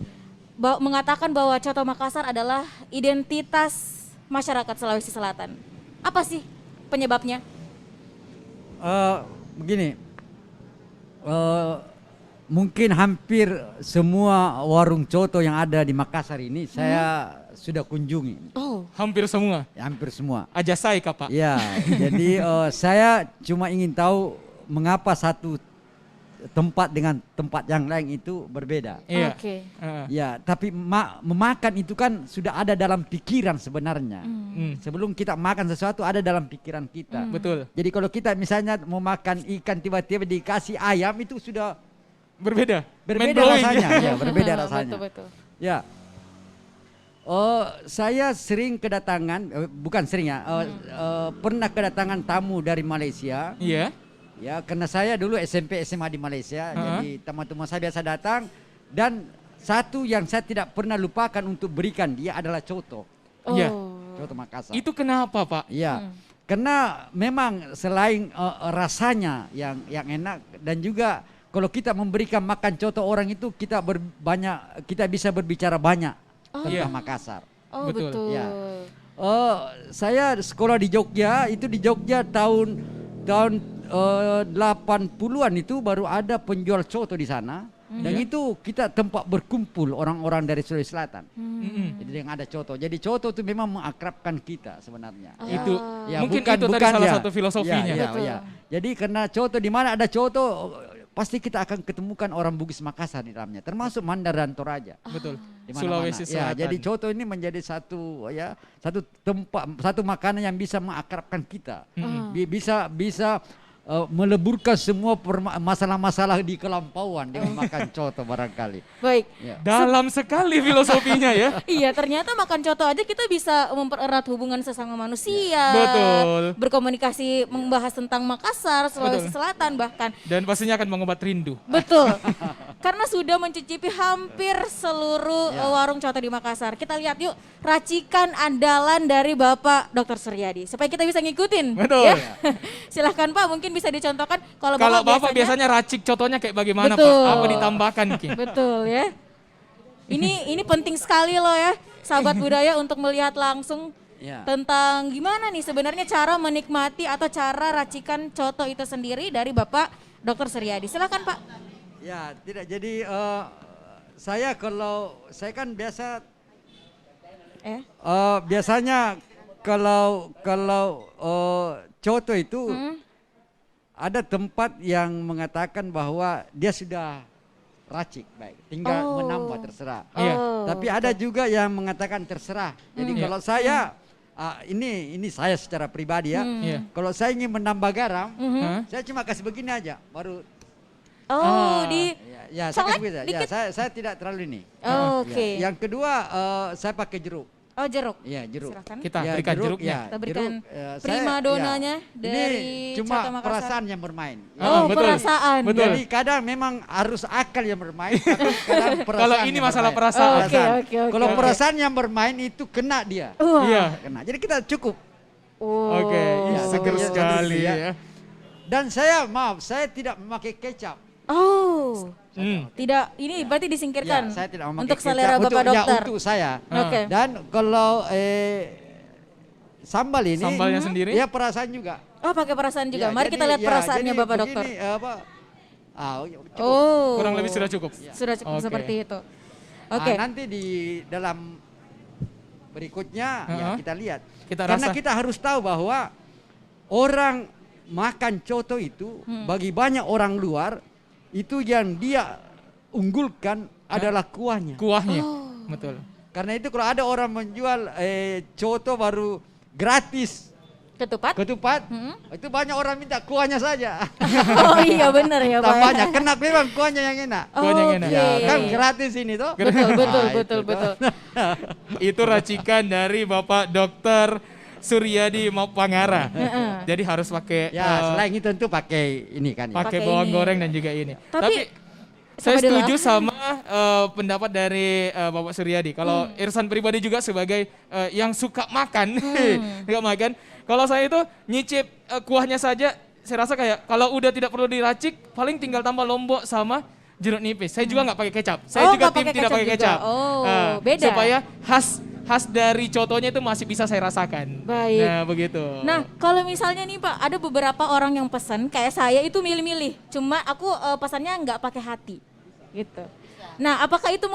mengatakan bahwa coto Makassar adalah identitas masyarakat Sulawesi Selatan. Apa sih penyebabnya? Begini, mungkin hampir semua warung coto yang ada di Makassar ini saya sudah kunjungi, Oh, Hampir semua. hampir semua. Aja saya Kak, Pak. Ya, jadi saya cuma ingin tahu mengapa satu tempat dengan tempat yang lain itu berbeda. Iya. oke. Heeh. Ya, tapi memakan itu kan sudah ada dalam pikiran sebenarnya. Sebelum kita makan sesuatu ada dalam pikiran kita. Betul. Jadi kalau kita misalnya mau makan ikan tiba-tiba dikasih ayam itu sudah Berbeda. berbeda Mind-blowing. rasanya. Ya, berbeda rasanya. Betul-betul. Ya. Oh, saya sering kedatangan, bukan sering ya, pernah kedatangan tamu dari Malaysia. Iya. Ya, karena saya dulu SMP SMA di Malaysia, jadi teman-teman saya biasa datang dan satu yang saya tidak pernah lupakan untuk berikan dia adalah coto, Iya. coto Makassar. Itu kenapa, Pak? Ya, karena memang selain rasanya yang enak dan juga kalau kita memberikan makan coto orang itu kita kita bisa berbicara banyak tentang Iya. Makassar. Oh, Betul. betul. Ya. Saya sekolah di Jogja, itu di Jogja tahun 80-an itu baru ada penjual coto di sana. Dan itu kita tempat berkumpul orang-orang dari Sulawesi Selatan. Jadi yang ada coto. Jadi coto itu memang mengakrabkan kita sebenarnya. Itu Ya, mungkin itu tadi salah satu filosofinya. Ya, ya. Jadi karena coto di mana ada coto pasti kita akan ketemukan orang Bugis Makassar di dalamnya, termasuk Mandar dan Toraja. Betul. Di mana-mana. Sulawesi Ya, Selatan. jadi coto ini menjadi satu tempat, satu makanan yang bisa mengakrabkan kita. Bisa meleburkan semua masalah-masalah di kelampauan dengan makan coto barangkali. Baik. Ya. Dalam sekali filosofinya ya. Iya, ternyata makan coto aja kita bisa mempererat hubungan sesama manusia. Betul. Berkomunikasi, membahas tentang Makassar, Sulawesi Selatan bahkan. Dan pastinya akan mengobat rindu. Betul. Karena sudah mencicipi hampir seluruh warung coto di Makassar. Kita lihat yuk racikan andalan dari Bapak Dr. Suryadi supaya kita bisa ngikutin. Betul. Ya. Silahkan Pak, mungkin bisa dicontohkan kalau Bapak biasanya racik cotonya kayak bagaimana Betul. Pak? Apa ditambahkan Ki? Betul ya. Ini penting sekali loh ya, sahabat budaya untuk melihat langsung Ya. tentang gimana nih sebenarnya cara menikmati atau cara racikan coto itu sendiri dari Bapak Dr. Suryadi. Silakan Pak. Ya, tidak. Jadi saya kan biasa biasanya kalau coto itu ada tempat yang mengatakan bahwa dia sudah racik, baik, tinggal menambah terserah. Iya. Tapi ada juga yang mengatakan terserah. Jadi kalau saya ini saya secara pribadi ya. Iya. Kalau saya ingin menambah garam, saya cuma kasih begini aja, baru ya saya colek kasih begini. Ya, dikit. saya tidak terlalu ini. Oke. Ya. Yang kedua saya pakai jeruk. Oh, jeruk. Ya, jeruk. Silakan. Kita Ya, berikan jeruk, jeruknya. Kita berikan saya- prima donanya ya. dari Ini cuma Coto Makassar. perasaan yang bermain. Oh, betul. perasaan. Betul. Jadi kadang memang harus akal yang bermain, tapi kadang perasaan Kalau ini yang masalah bermain. perasaan. Oh, oke, oke, oke. Kalau oke. perasaan yang bermain itu kena dia. Wah. Iya. Kena. Jadi kita cukup. Oke, ih, Ya, seger ya, sekali ya. ya. Dan saya tidak memakai kecap. Oh. Hmm. Tidak, ini berarti disingkirkan Ya, saya tidak memakai untuk kecap. selera Bapak Ya, dokter. untuk saya. Oke. Dan kalau sambal ini, Sambalnya sendiri? ya perasaan juga. Oh, pakai perasaan juga. Ya, Mari kita jadi- lihat ya, perasaannya jadi Bapak begini, dokter. cukup. Oh. Kurang lebih sudah cukup. Sudah cukup Oke. seperti itu. Oke. Nanti di dalam berikutnya ya kita lihat. Karena rasa. kita harus tahu bahwa orang makan coto itu bagi banyak orang luar itu yang dia unggulkan adalah kuahnya. Kuahnya. Oh. Betul. Karena itu kalau ada orang menjual coto baru gratis Ketupat? ketupat, itu banyak orang minta kuahnya saja. Oh iya benar ya Pak. Tambahnya, kenapa memang kuahnya yang enak? Kuahnya yang enak. Oke. Ya, kan gratis ini tuh. Betul, betul, Nah, betul, itu betul. Itu racikan dari Bapak Dr. Suryadi Mapangara. Jadi harus pakai Ya, selain itu tentu pakai ini kan. Ya. pakai Pakai bawang ini. goreng dan juga ini. Tapi, saya sama dulu. setuju sama pendapat dari Bapak Suryadi. Kalau Irsan pribadi juga sebagai yang suka makan, suka makan. Kalau saya itu nyicip kuahnya saja, saya rasa kayak kalau udah tidak perlu diracik, paling tinggal tambah lombok sama jeruk nipis. Saya juga nggak pakai kecap. Saya Oh, juga nggak tim pakai tidak kecap pakai juga. kecap. Oh, beda. Supaya khas dari cotonya itu masih bisa saya rasakan. Baik. Nah, begitu. Nah, kalau misalnya nih Pak, ada beberapa orang yang pesan kayak saya itu milih-milih. Cuma aku pesannya nggak pakai hati, gitu. Nah, apakah itu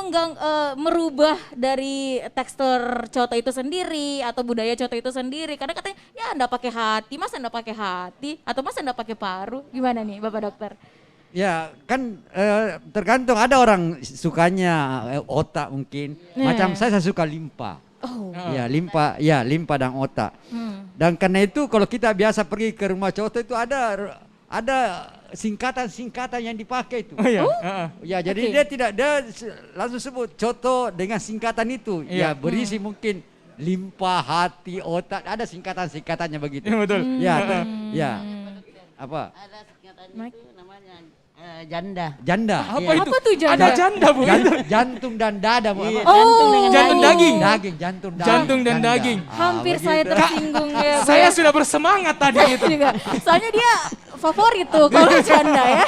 merubah dari tekstur coto itu sendiri atau budaya coto itu sendiri? Karena katanya ya nggak pakai hati, masa nggak pakai hati atau masa nggak pakai paru? Gimana nih Bapak dokter? Ya kan tergantung, ada orang sukanya otak mungkin. Macam saya suka limpa. Oh. Ya limpa dan otak. Dan karena itu kalau kita biasa pergi ke rumah coto itu ada singkatan-singkatan yang dipakai itu. Oh iya. Ya jadi Oke. dia langsung sebut coto dengan singkatan itu. Iya. Ya berisi mungkin limpa, hati, otak, ada singkatan-singkatannya begitu. Iya, betul. Ya. Apa? Ada singkatan itu namanya janda. Janda. Apa Ya. itu? Apa tuh janda? Ada janda bu. Jantung dan dada. Bu. Iya, Apa? jantung dengan Jantung daging. Jantung Jantung dan Janda. daging. Hampir saya begitu. tersinggung ya. Bu. Saya sudah bersemangat tadi itu. juga. Soalnya dia favorit tuh kalau janda ya.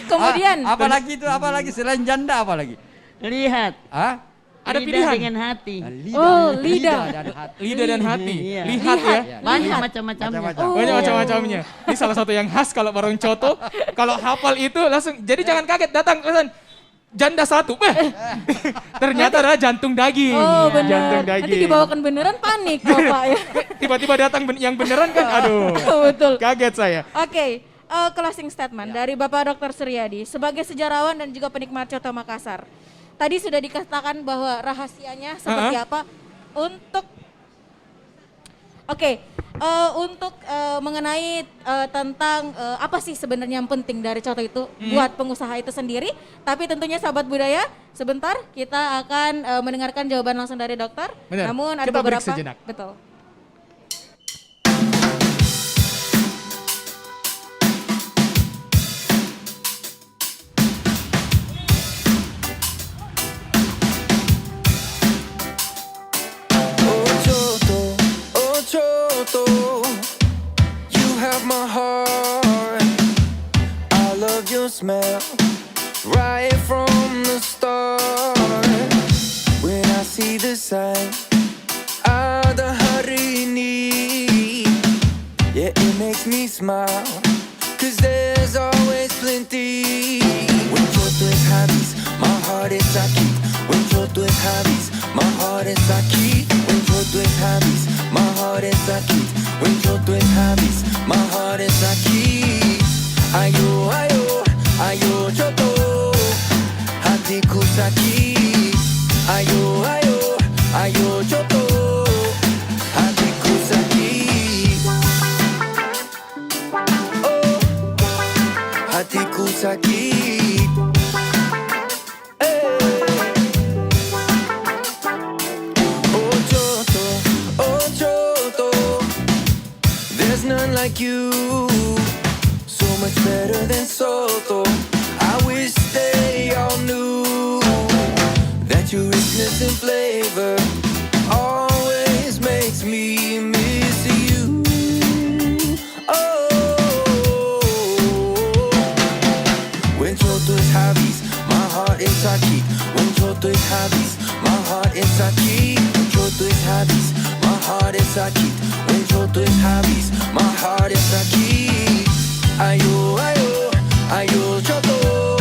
Kemudian Apalagi selain janda apalagi? Lihat. Hah? Ada Lidah pilihan. dengan hati. lidah. dan hati. Lidah dan hati. Iya. Lihat ya. Banyak Lihat. macam-macamnya. Macam-macam. Oh. Banyak macam-macamnya. Ini salah satu yang khas kalau bareng coto. Kalau hafal itu langsung. Jadi jangan kaget datang. Janda satu. Ternyata adalah jantung daging. Oh benar. Jantung Nanti daging. dibawakan beneran panik Bapak ya. Tiba-tiba datang yang beneran kan. Aduh. Betul. Kaget saya. Oke, closing statement dari Bapak Dr. Suryadi sebagai sejarawan dan juga penikmat coto Makassar. Tadi sudah dikatakan bahwa rahasianya seperti apa untuk untuk mengenai tentang apa sih sebenarnya yang penting dari coto itu buat pengusaha itu sendiri. Tapi tentunya sahabat budaya, sebentar kita akan mendengarkan jawaban langsung dari dokter. Benar. Namun ada Kita break beberapa. sejenak. Betul. Oh Choto, you have my heart. I love your smell right from the start. When I see the sign, ada hari ini, yeah, it makes me smile. Cause there's always plenty. When Choto es habis, my heart is sakit. When Choto es habis, my heart is sakit. When Choto es habis, my heart is sakit. When Choto es habis, my heart is sakit. Ayo, ayo, ayo Choto, hatiku sakit. Ayo, ayo, ayo Choto, hatiku sakit. Oh, hatiku sakit. Oh Choto, there's none like you. So much better than Soto. I wish they all knew that your richness and flavor always makes me miss you. Oh, when Choto es habis, my heart is sakit. When Choto es habis, my heart is sakit. When Choto es habis, my heart is sakit. When Choto es habis, my heart is sakit. Ayo, ayo, ayo Choto,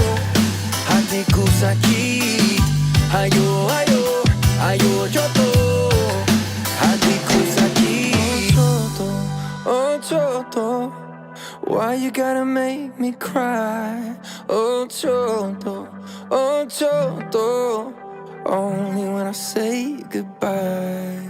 hatiku sakit. Ayo, ayo, ayo Choto, hatiku sakit. Oh Choto, why you gotta make me cry? Oh Choto, only when I say goodbye.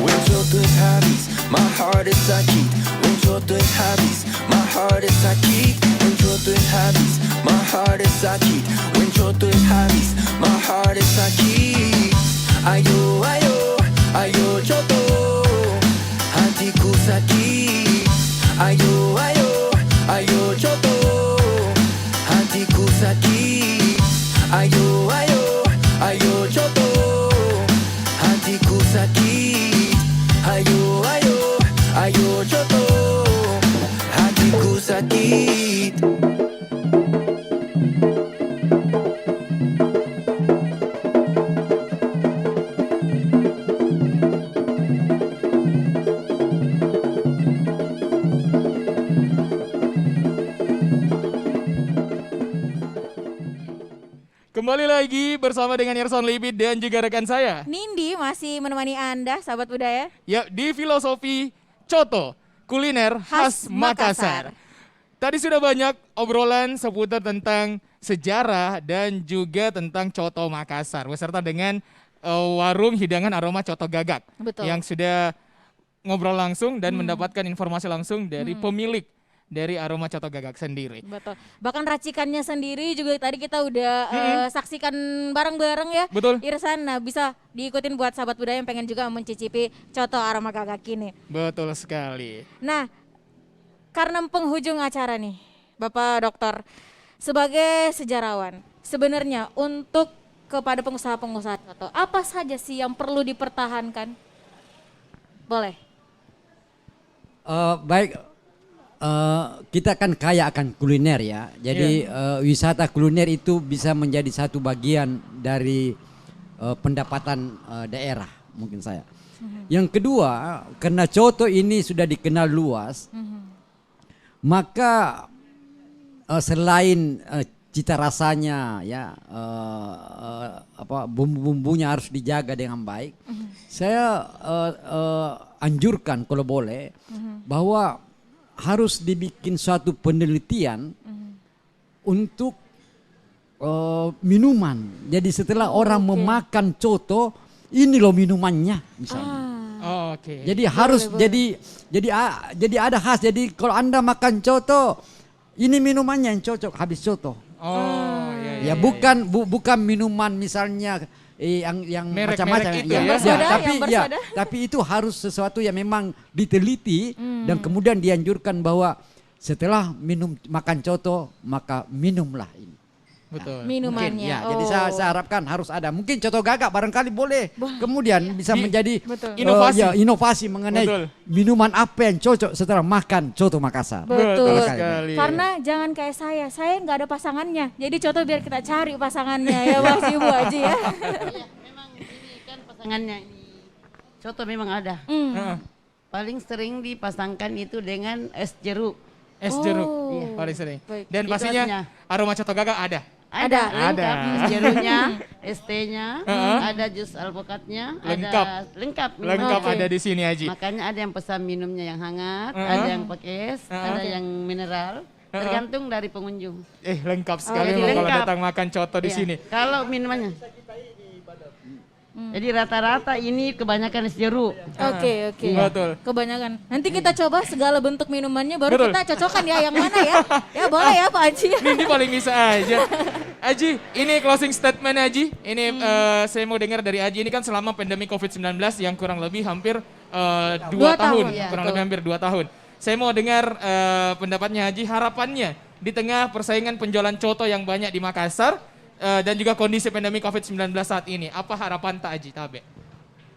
When Choto es habis, my heart is sakit. When Choto es habis, my heart is sakit. When Choto es habis, my heart is sakit. When Choto es habis, my heart is sakit. Ayo, ayo, ayo Choto, hatiku sakit. Ayo, ayo, ayo Choto, hatiku sakit. Ayo, ayo, ayo Choto, hatiku sakit. Ayo, ayo, ayo Choto, hatiku sakit. Kembali lagi bersama dengan Yerson Libit dan juga rekan saya. Nindi masih menemani Anda sahabat budaya. Ya, di Filosofi Coto, kuliner khas Makassar. Tadi sudah banyak obrolan seputar tentang sejarah dan juga tentang Coto Makassar beserta dengan warung hidangan aroma Coto Gagak. Betul. Yang sudah ngobrol langsung dan mendapatkan informasi langsung dari pemilik dari aroma Coto Gagak sendiri. Betul. Bahkan racikannya sendiri juga tadi kita udah saksikan bareng-bareng ya. Betul. Irsan, nah bisa diikutin buat sahabat budaya yang pengen juga mencicipi Coto aroma Gagak ini. Betul sekali. Nah, karena penghujung acara nih, Bapak Dokter, sebagai sejarawan, sebenarnya untuk kepada pengusaha-pengusaha Coto, apa saja sih yang perlu dipertahankan? Boleh. Baik. Kita kan kaya akan kuliner ya. Jadi wisata kuliner itu bisa menjadi satu bagian dari pendapatan daerah mungkin saya. Yang kedua, karena Coto ini sudah dikenal luas, maka selain cita rasanya ya bumbu-bumbunya harus dijaga dengan baik. Saya anjurkan kalau boleh bahwa harus dibikin suatu penelitian untuk minuman. Jadi setelah orang memakan Coto, ini loh minumannya misalnya. Oh, oke. Jadi harus jadi ada khas. Jadi kalau Anda makan coto, ini minumannya yang cocok habis coto. Oh, iya. Ya bukan minuman misalnya yang Merek-merek macam-macam itu ya. ya. Yang bersoda, yang ya, bersoda. tapi itu harus sesuatu yang memang diteliti dan kemudian dianjurkan bahwa setelah makan coto maka minumlah ini. Betul. Minumannya. Mungkin, ya, jadi saya harapkan harus ada. Mungkin coto gagak barangkali boleh. Kemudian bisa menjadi Betul. Inovasi. inovasi mengenai Betul. minuman apa yang cocok setelah makan coto Makassar. Betul. sekali. Karena jangan kayak saya nggak ada pasangannya. Jadi coto biar kita cari pasangannya ya Mas Ibu Haji ya. Iya, memang ini kan pasangannya ini. Coto memang ada. Heeh. Paling sering dipasangkan itu dengan es jeruk. Es jeruk. Oh. Paling sering. Baik. Dan Itu pastinya artinya. aroma coto gagak ada. Ada. Lengkap Ada. es jeruknya, es tehnya, Heeh. ada jus alpukatnya, Lengkap. ada lengkap. Lengkap Oke. ada di sini Haji. Makanya ada yang pesan minumnya yang hangat, Heeh. ada yang pakai es, Heeh. ada yang mineral, tergantung dari pengunjung. Lengkap sekali jadi memang kalau lengkap. datang makan coto di Iya. sini. Kalau minumannya. Jadi rata-rata ini kebanyakan es jeruk. Oke. Betul. Kebanyakan. Nanti kita coba segala bentuk minumannya baru Betul. kita cocokkan ya yang mana ya. Ya boleh ya Pak Haji. Ini paling bisa aja. Haji, ini closing statement Haji. Ini saya mau dengar dari Haji. Ini kan selama pandemi COVID-19 yang kurang lebih hampir 2 Dua tahun. tahun, ya. Kurang lebih hampir 2 tahun. Saya mau dengar pendapatnya Haji, harapannya di tengah persaingan penjualan coto yang banyak di Makassar dan juga kondisi pandemi COVID-19 saat ini. Apa harapan Tak Haji Tabe?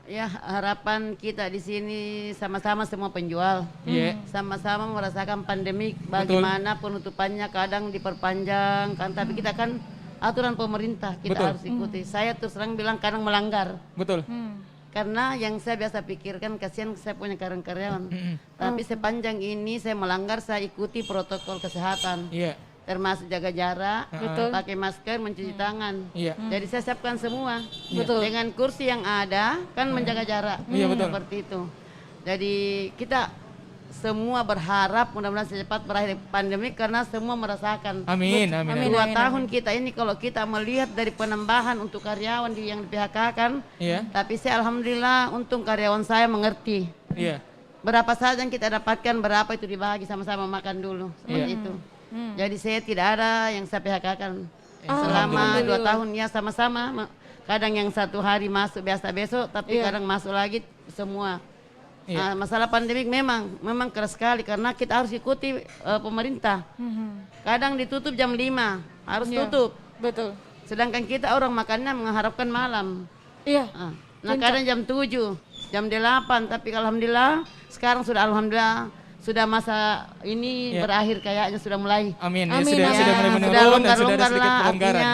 Ya, harapan kita di sini sama-sama semua penjual. Iya. Sama-sama merasakan pandemik, bagaimana penutupannya kadang diperpanjang kan, tapi kita kan aturan pemerintah kita Betul. harus ikuti. Saya terus terang bilang kadang melanggar. Betul. Karena yang saya biasa pikirkan kasihan saya punya karyawan. Tapi sepanjang ini saya melanggar, saya ikuti protokol kesehatan. Iya. Termasuk jaga jarak, Betul. pakai masker, mencuci tangan. Iya. Jadi saya siapkan semua. Betul. Dengan kursi yang ada kan menjaga jarak. Iya, betul. Seperti itu. Jadi kita semua berharap mudah-mudahan secepat berakhir pandemi karena semua merasakan. Amin, amin. Amin. 2 tahun kita ini kalau kita melihat dari penambahan untuk karyawan yang di PHK kan, Iya. tapi saya alhamdulillah untung karyawan saya mengerti. Iya. Berapa saja yang kita dapatkan, berapa itu dibagi sama-sama makan dulu. Seperti Iya. itu. Jadi saya tidak ada yang saya PHK-kan. Ah, Selama 2 alhamdulillah. tahun ya sama-sama. Kadang yang 1 hari masuk biasa besok, tapi Iya. kadang masuk lagi semua. Iya. Masalah pandemik memang keras sekali karena kita harus ikuti pemerintah. Kadang ditutup jam 5, harus Iya. tutup. Betul. Sedangkan kita orang makannya mengharapkan malam. Iya. Nah kadang jam 7, jam 8, tapi alhamdulillah sekarang sudah masa ini Iya. berakhir kayaknya sudah mulai. Amin. Ya, Amin, sudah amin. mulai Sudah menurun dan sudah ada longgar-longgar sedikit lah, pelonggaran. artinya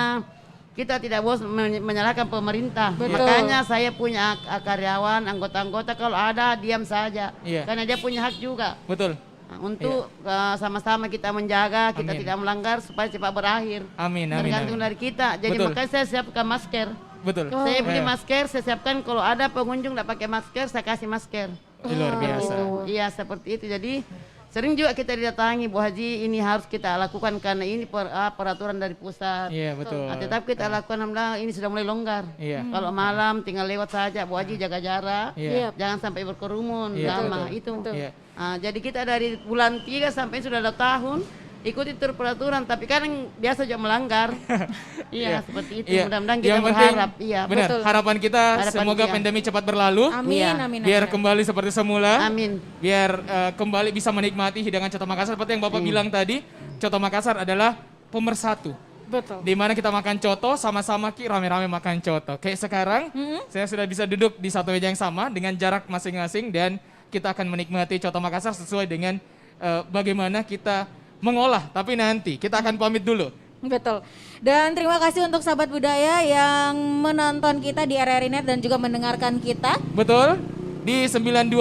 kita tidak bos menyalahkan pemerintah. Betul. Makanya saya punya karyawan, anggota-anggota kalau ada diam saja. Iya. Karena dia punya hak juga. Betul. Nah, untuk sama-sama kita menjaga, kita Amin. tidak melanggar supaya cepat berakhir. Amin, amin. Tergantung amin. dari kita. Jadi Betul. makanya saya siapkan masker. Betul. Saya beli Iya. masker, saya siapkan kalau ada pengunjung tidak pakai masker, saya kasih masker. Luar biasa. Iya seperti itu. Jadi sering juga kita didatangi, Bu Haji, ini harus kita lakukan karena ini peraturan dari pusat. Iya, betul. Tetap kita lakukan, alhamdulillah ini sudah mulai longgar. Iya. Kalau malam tinggal lewat saja, Bu Haji jaga jarak, Iya. jangan sampai berkerumun, Iya, lama betul. itu. Iya. Jadi kita dari bulan 3 sampai sudah 2 tahun ikuti peraturan, tapi kadang biasa juga melanggar. Iya, seperti itu. Iya. Mudah-mudahan kita Yang penting, berharap. Iya, benar. betul. Harapan kita Harapan semoga dia. pandemi cepat berlalu. Amin, Iya. amin, Biar amin. kembali seperti semula. Amin. Biar kembali bisa menikmati hidangan Coto Makassar seperti yang Bapak bilang tadi. Coto Makassar adalah pemersatu. Betul. Di mana kita makan coto sama-sama rame-rame makan coto. Kayak sekarang saya sudah bisa duduk di satu meja yang sama dengan jarak masing-masing dan kita akan menikmati Coto Makassar sesuai dengan bagaimana kita mengolah. Tapi nanti kita akan pamit dulu. Betul. Dan terima kasih untuk sahabat budaya yang menonton kita di RRI Net dan juga mendengarkan kita. Betul. Di 92,5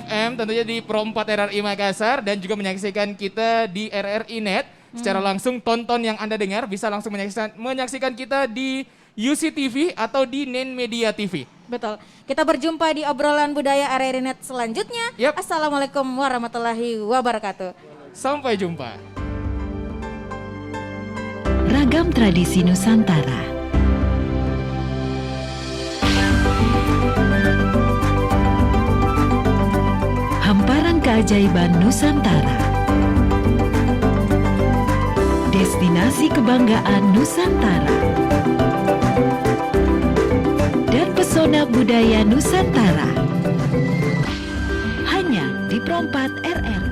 FM tentunya di Pro 4 RRI Makassar dan juga menyaksikan kita di RRI Net secara langsung. Tonton yang Anda dengar bisa langsung menyaksikan kita di UC TV atau di Nen Media TV. Betul. Kita berjumpa di obrolan budaya RRI Net selanjutnya. Yap. Assalamualaikum warahmatullahi wabarakatuh. Sampai jumpa. Ragam tradisi Nusantara. keajaiban Nusantara. Destinasi kebanggaan Nusantara. Dan pesona budaya Nusantara. Hanya di Perompat RRI.